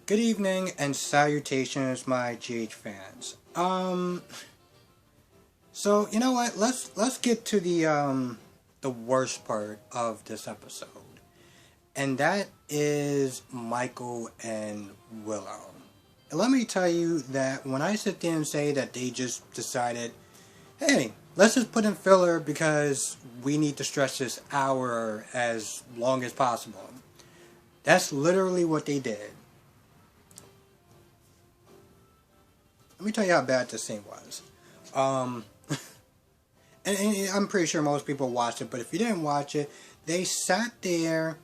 Good evening and salutations, my GH fans. So you know what? Let's get to the worst part of this episode, and that is Michael and Willow. And let me tell you that when I sit there and say that they just decided, hey, let's just put in filler because we need to stretch this hour as long as possible. That's literally what they did. Let me tell you how bad this scene was. Um, and I'm pretty sure most people watched it, but if you didn't watch it, they sat there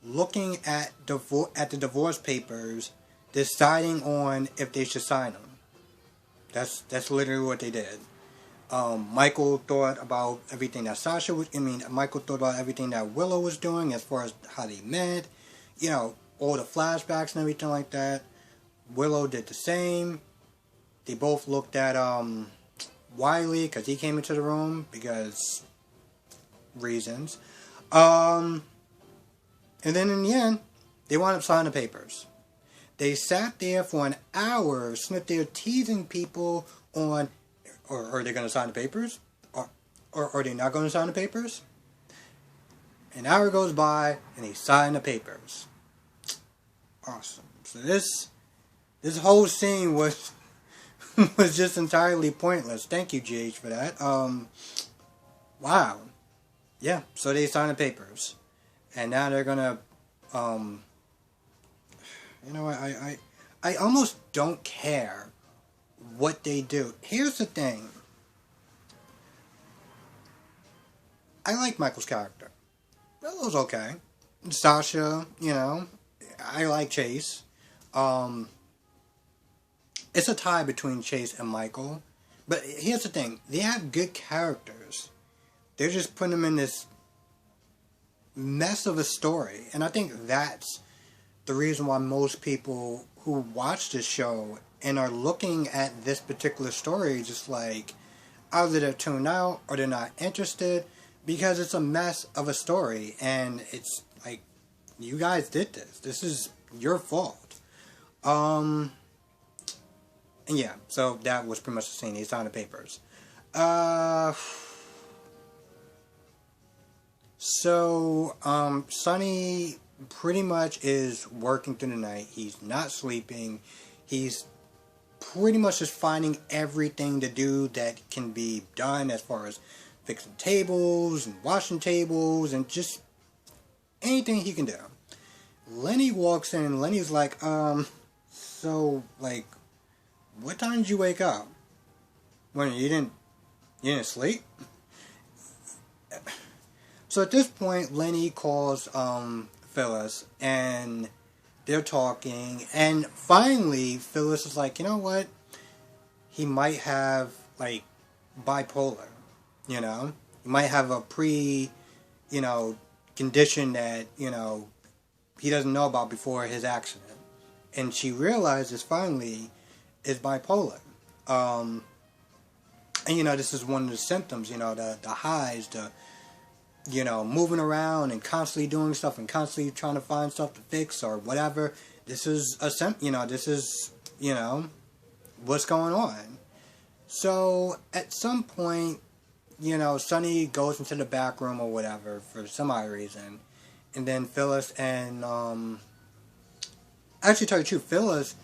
looking at the divorce papers, deciding on if they should sign them. That's literally what they did. Michael thought about everything that Sasha was. I mean, Michael thought about everything that Willow was doing as far as how they met. You know, all the flashbacks and everything like that. Willow did the same. They both looked at Wiley because he came into the room because reasons. And then in the end, they wound up signing the papers. They sat there for an hour, sitting there teasing people on, or are they going to sign the papers? Or are they not going to sign the papers? An hour goes by and they sign the papers. Awesome. So this whole scene was was just entirely pointless. Thank you, GH, for that. Wow. Yeah, so they signed the papers. And now they're gonna, you know, I almost don't care what they do. Here's the thing. I like Michael's character. Willow's okay. Sasha, you know, I like Chase. It's a tie between Chase and Michael. But here's the thing. They have good characters. They're just putting them in this mess of a story. And I think that's the reason why most people who watch this show and are looking at this particular story just like either they're tuned out or they're not interested because it's a mess of a story. And it's like, you guys did this. This is your fault. And yeah, so that was pretty much the scene. He signed the papers. Sonny pretty much is working through the night. He's not sleeping. He's pretty much just finding everything to do that can be done as far as fixing tables and washing tables and just anything he can do. Lenny walks in and Lenny's like, so, like, what time did you wake up? When you didn't sleep? So at this point, Lenny calls Phyllis, and they're talking, and finally, Phyllis is like, you know what? He might have, like, bipolar, you know? He might have a condition that, he doesn't know about before his accident. And she realizes finally is bipolar. And this is one of the symptoms, the highs, the moving around and constantly doing stuff and constantly trying to find stuff to fix or whatever. This is what's going on. So at some point, Sonny goes into the back room or whatever for some odd reason. And then Phyllis and, actually tell you the truth, Phyllis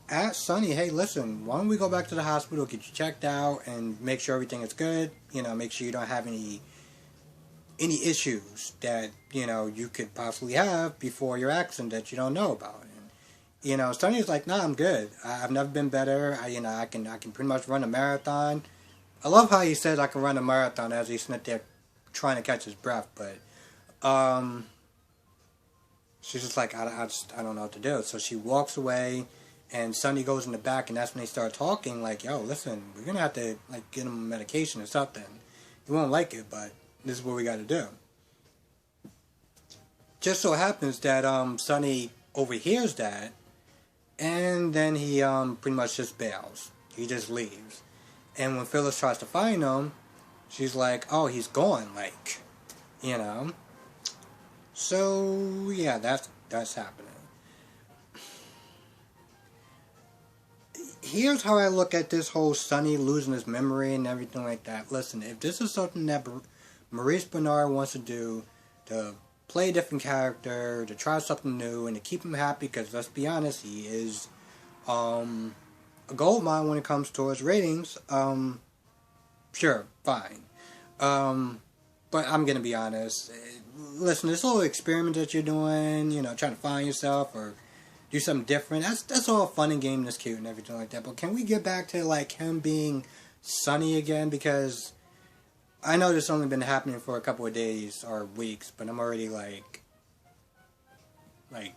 asked Sonny, hey, listen, why don't we go back to the hospital, get you checked out, and make sure everything is good, make sure you don't have any issues that, you could possibly have before your accident that you don't know about. And, Sonny's like, nah, I'm good. I've never been better. I can pretty much run a marathon. I love how he says I can run a marathon as he's sitting there trying to catch his breath, but, she's just like, I don't know what to do. So she walks away, and Sonny goes in the back, and that's when they start talking, like, yo, listen, we're going to have to, like, get him medication or something. He won't like it, but this is what we got to do. Just so happens that Sonny overhears that, and then he pretty much just bails. He just leaves. And when Phyllis tries to find him, she's like, oh, he's gone, like, So, yeah, that's happening. here's how I look at this whole Sonny losing his memory and everything like that. Listen, if this is something that Maurice Benard wants to do, to play a different character, to try something new, and to keep him happy, because let's be honest, he is a gold mine when it comes towards ratings, sure, fine. But I'm gonna be honest. Listen, this little experiment that you're doing, trying to find yourself or do something different, that's all fun and game, that's cute and everything like that. But can we get back to like him being Sonny again? Because I know this only been happening for a couple of days or weeks, but I'm already like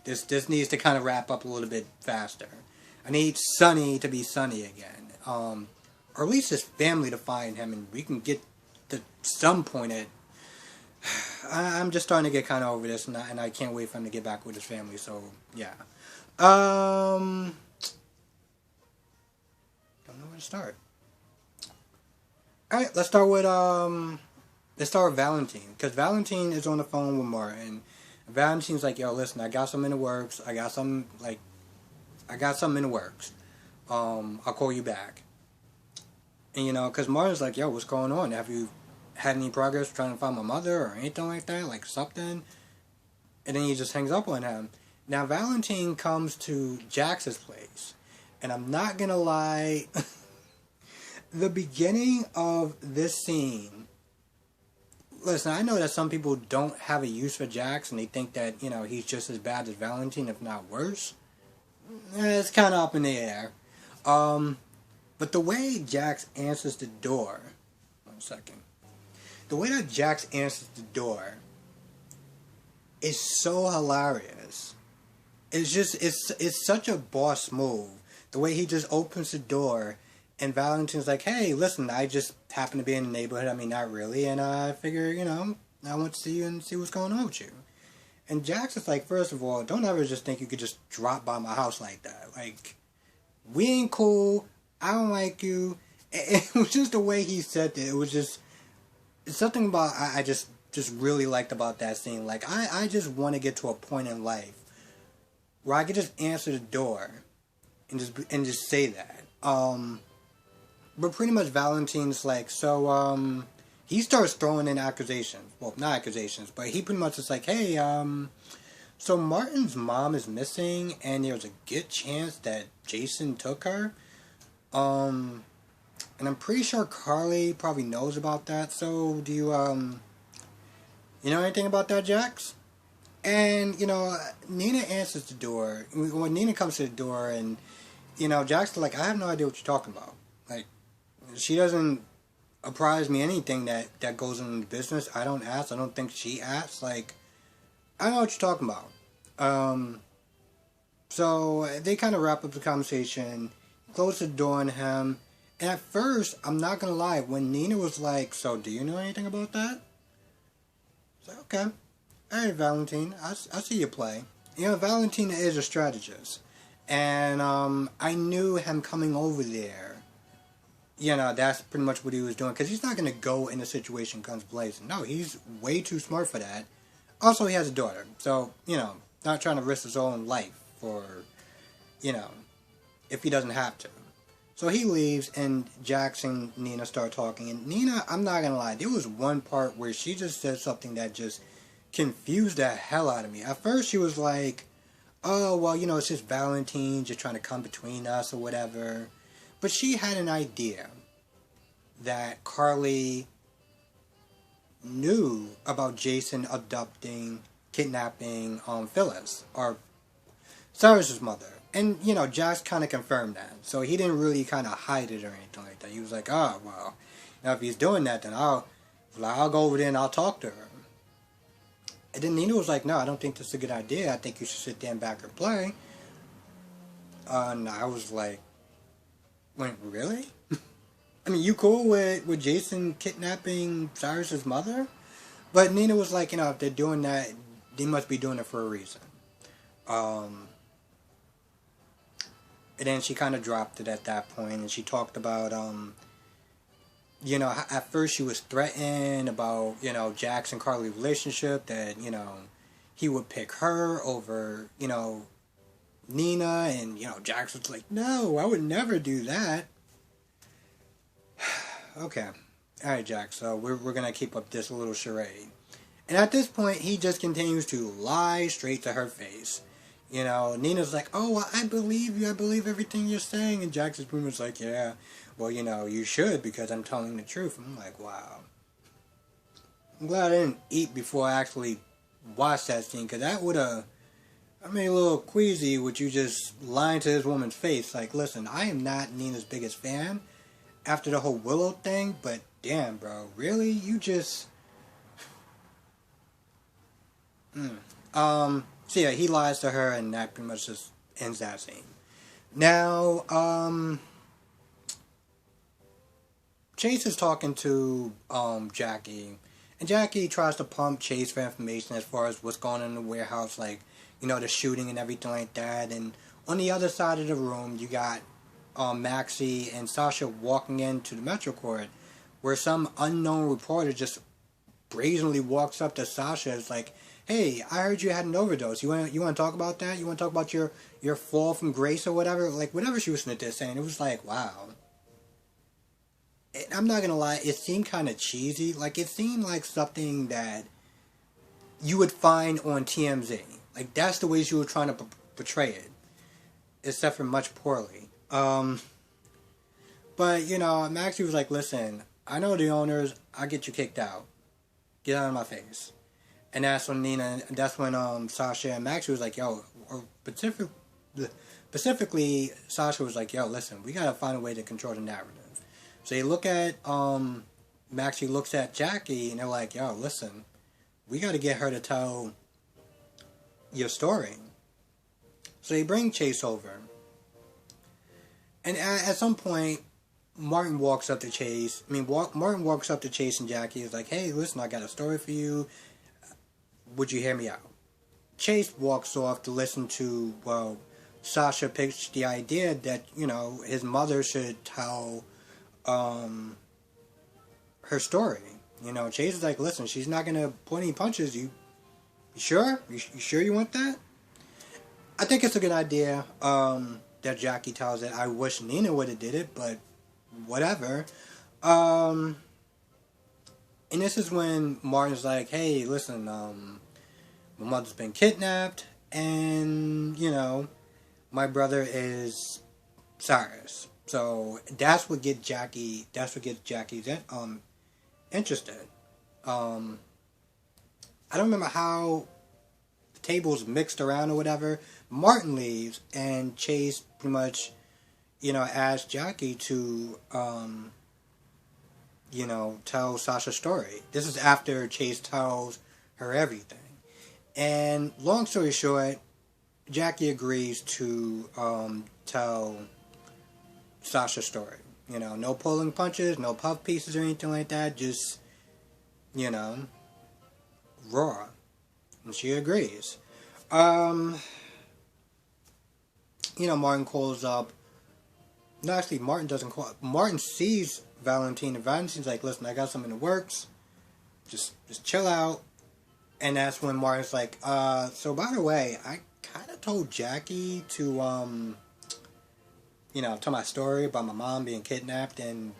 this needs to kind of wrap up a little bit faster. I need Sonny to be Sonny again, or at least his family to find him, and we can get to some point at. I'm just starting to get kind of over this, and I can't wait for him to get back with his family. So yeah, don't know where to start. All right, let's start with Valentine, because Valentine is on the phone with Martin. Valentine's like, yo, listen, I got something in the works. I got something in the works. I'll call you back. And because Martin's like, yo, what's going on? Have you had any progress trying to find my mother or anything like that, like something? And then he just hangs up on him. Now Valentine comes to Jax's place, and I'm not gonna lie, the beginning of this scene. Listen, I know that some people don't have a use for Jax, and they think that he's just as bad as Valentine, if not worse. It's kind of up in the air. But the way Jax answers the door, 1 second. The way that Jax answers the door is so hilarious. It's such a boss move. The way he just opens the door, and Valentine's like, hey, listen, I just happen to be in the neighborhood. I mean, not really. And I figure, I want to see you and see what's going on with you. And Jax is like, first of all, don't ever just think you could just drop by my house like that. Like, we ain't cool. I don't like you. It was just the way he said it. It was just... It's something about I just really liked about that scene. Like, I just want to get to a point in life where I could just answer the door and just say that. But pretty much Valentine's like, so he starts throwing in accusations. Well, not accusations, but he pretty much is like, hey, so Martin's mom is missing, and there's a good chance that Jason took her. And I'm pretty sure Carly probably knows about that. So do you you know anything about that, Jax? And Nina answers the door. When Nina comes to the door, and Jax is like, I have no idea what you're talking about. Like, she doesn't apprise me anything that goes in the business. I don't ask. I don't think she asks. Like, I don't know what you're talking about. So they kind of wrap up the conversation, close the door on him. And at first, I'm not going to lie, when Nina was like, so do you know anything about that? I was like, okay. Alright, Valentine, I see you play. Valentine is a strategist. And I knew him coming over there, that's pretty much what he was doing. Because he's not going to go in a situation guns blazing. No, he's way too smart for that. Also, he has a daughter. So, not trying to risk his own life for, if he doesn't have to. So he leaves, and Jax and Nina start talking. And Nina, I'm not going to lie, there was one part where she just said something that just confused the hell out of me. At first, she was like, oh, well, it's just Valentine just trying to come between us or whatever. But she had an idea that Carly knew about Jason abducting, kidnapping Phyllis, or Cyrus's mother. And, Jax kind of confirmed that. So he didn't really kind of hide it or anything like that. He was like, oh, well, if he's doing that, then I'll go over there and I'll talk to her. And then Nina was like, no, I don't think that's a good idea. I think you should sit there and back her play. And I was like, wait, really? I mean, you cool with Jason kidnapping Cyrus's mother? But Nina was like, if they're doing that, they must be doing it for a reason. And then she kind of dropped it at that point, and she talked about, at first she was threatened about, Jax and Carly's relationship, that, he would pick her over, Nina, and, Jax was like, no, I would never do that. Okay. Alright, Jax, so we're going to keep up this little charade. And at this point, he just continues to lie straight to her face. Nina's like, oh, well, I believe you. I believe everything you're saying. And Jax is pretty much like, yeah, well, you should, because I'm telling the truth. And I'm like, wow. I'm glad I didn't eat before I actually watched that scene, because that would have... I made a little queasy with you just lying to this woman's face. Like, listen, I am not Nina's biggest fan after the whole Willow thing, but damn, bro, really? You just... So yeah, he lies to her, and that pretty much just ends that scene. Now, Chase is talking to, Jackie, and Jackie tries to pump Chase for information as far as what's going on in the warehouse, like, the shooting and everything like that. And on the other side of the room, you got Maxie and Sasha walking into the Metro Court, where some unknown reporter just brazenly walks up to Sasha. It's like, hey, I heard you had an overdose. You want to talk about that? You want to talk about your fall from grace or whatever? Like, whatever she was saying, it was like, wow. And I'm not going to lie, it seemed kind of cheesy. Like, it seemed like something that you would find on TMZ. Like, that's the way she was trying to portray it. Except for much poorly. But, Maxie was like, listen, I know the owners, I'll get you kicked out. Get out of my face. And that's when Sasha and Maxie was like, yo, or specifically, Sasha was like, yo, listen, we gotta find a way to control the narrative. So you look at, Maxie looks at Jackie, and they're like, yo, listen, we gotta get her to tell your story. So they bring Chase over. And at some point, Martin walks up to Chase. Martin walks up to Chase and Jackie. Is like, hey, listen, I got a story for you. Would you hear me out? Chase walks off to listen to, Sasha pitched the idea that, his mother should tell her story. Chase is like, listen, she's not going to pull any punches. You sure? You sure you want that? I think it's a good idea that Jackie tells it. I wish Nina would have did it, but whatever. And this is when Martin's like, hey, listen, my mother's been kidnapped, and, my brother is Cyrus. So that's what gets Jackie interested. I don't remember how the tables mixed around or whatever. Martin leaves, and Chase pretty much, asks Jackie to, tell Sasha's story. This is after Chase tells her everything. And long story short, Jackie agrees to tell Sasha's story. No pulling punches, no puff pieces or anything like that. Just, raw. And she agrees. Martin calls up. No, actually, Martin doesn't call up. Martin sees Valentine, and Valentine's like, listen, I got something in the works. Just chill out. And that's when Martin's like, so by the way, I kind of told Jackie to, tell my story about my mom being kidnapped. And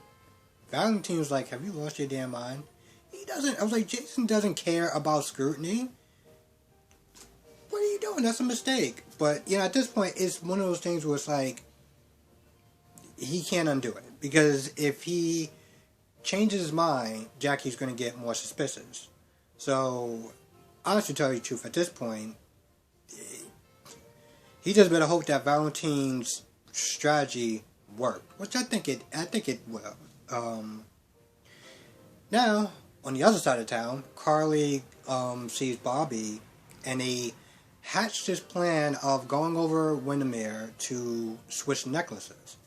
Valentine was like, have you lost your damn mind? He doesn't. I was like, Jason doesn't care about scrutiny. What are you doing? That's a mistake. But, at this point, it's one of those things where it's like, he can't undo it. Because if he changes his mind, Jackie's going to get more suspicious. So, honestly, to tell you the truth, at this point, he just better hope that Valentine's strategy worked. Which I think it will. Now, on the other side of town, Carly sees Bobby, and they hatched this plan of going over Windermere to switch necklaces.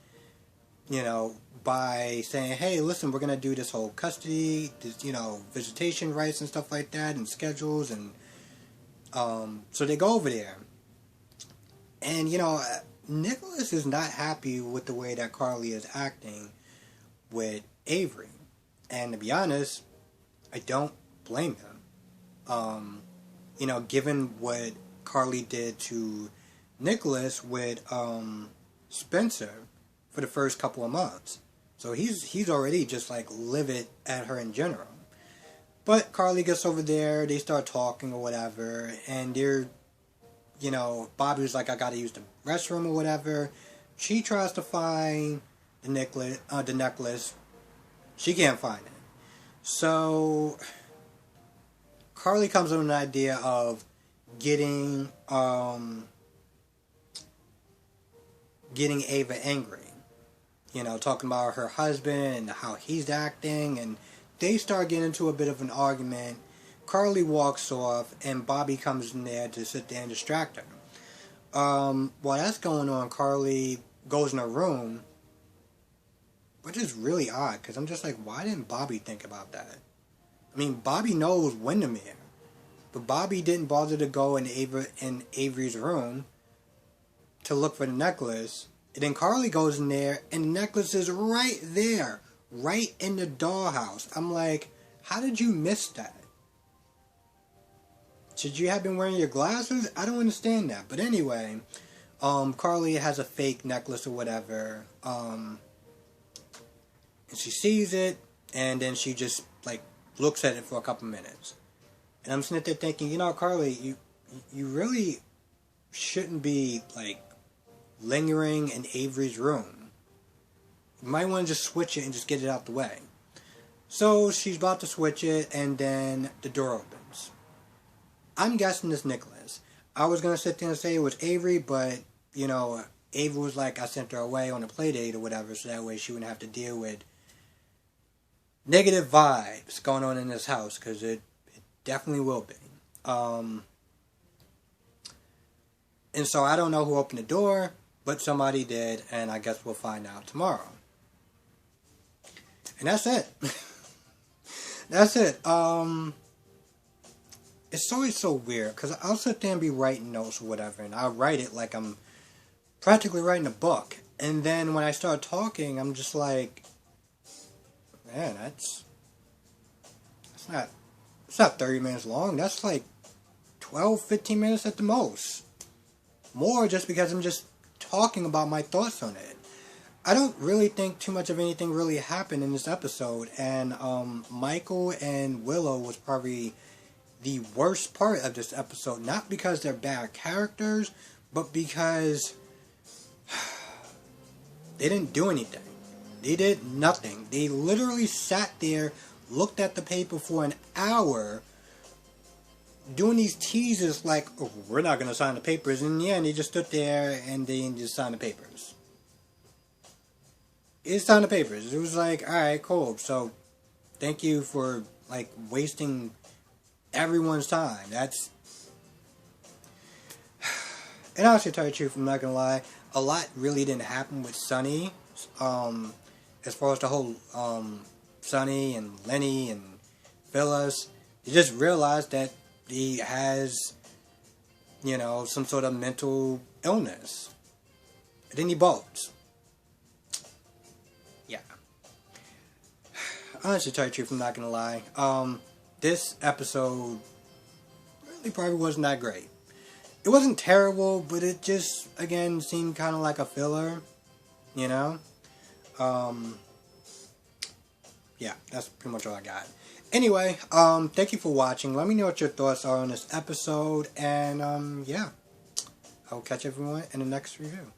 By saying, hey, listen, we're going to do this whole custody, visitation rights and stuff like that, and schedules, and, so they go over there. And, Nicholas is not happy with the way that Carly is acting with Avery. And to be honest, I don't blame him. Given what Carly did to Nicholas with Spencer for the first couple of months. So he's already just like livid at her in general. But Carly gets over there, they start talking or whatever, and they're, you know, Bobby's like, I gotta use the restroom or whatever. She tries to find the necklace. She can't find it. So Carly comes up with an idea of getting Ava angry. You know, talking about her husband and how he's acting, and they start getting into a bit of an argument. Carly walks off, and Bobby comes in there to sit there and distract her. While that's going on, Carly goes in her room, which is really odd, because I'm just like, why didn't Bobby think about that? I mean, Bobby knows Windermere, but Bobby didn't bother to go in Avery's room to look for the necklace. And then Carly goes in there, and the necklace is right there, right in the dollhouse. I'm like, how did you miss that? Should you have been wearing your glasses? I don't understand that. But anyway, Carly has a fake necklace or whatever, and she sees it, and then she just like looks at it for a couple minutes. And I'm sitting there thinking, you know, Carly, you really shouldn't be like lingering in Avery's room. You might want to just switch it and just get it out the way. So she's about to switch it, and then the door opens. I'm guessing it's Nicholas. I was going to sit there and say it was Avery, but, you know, Avery was like, I sent her away on a play date or whatever, so that way she wouldn't have to deal with negative vibes going on in this house, because it definitely will be. And so I don't know who opened the door, but somebody did, and I guess we'll find out tomorrow. And that's it. That's it. It's always so weird, because I'll sit there and be writing notes or whatever, and I'll write it like I'm practically writing a book. And then when I start talking, I'm just like, man, it's not 30 minutes long. That's like 12, 15 minutes at the most. More just because I'm just talking about my thoughts on it. I don't really think too much of anything really happened in this episode, and Michael and Willow was probably the worst part of this episode, not because they're bad characters, but because they didn't do anything. They did nothing. They literally sat there, looked at the paper for an hour, doing these teases like, oh, we're not going to sign the papers. And in the end, they just stood there and they just signed the papers. It signed the papers. It was like, alright, cool. So, thank you for, like, wasting everyone's time. That's... And honestly, to tell you the truth, I'm not going to lie, a lot really didn't happen with Sonny. As far as the whole Sonny and Lenny and Phyllis. You just realized that he has, you know, some sort of mental illness. And then he bolts. Yeah. Honestly, to tell you the truth, I'm not going to lie. This episode really probably wasn't that great. It wasn't terrible, but it just, again, seemed kind of like a filler. You know? Yeah, that's pretty much all I got. Anyway, thank you for watching. Let me know what your thoughts are on this episode. And, yeah. I'll catch everyone in the next review.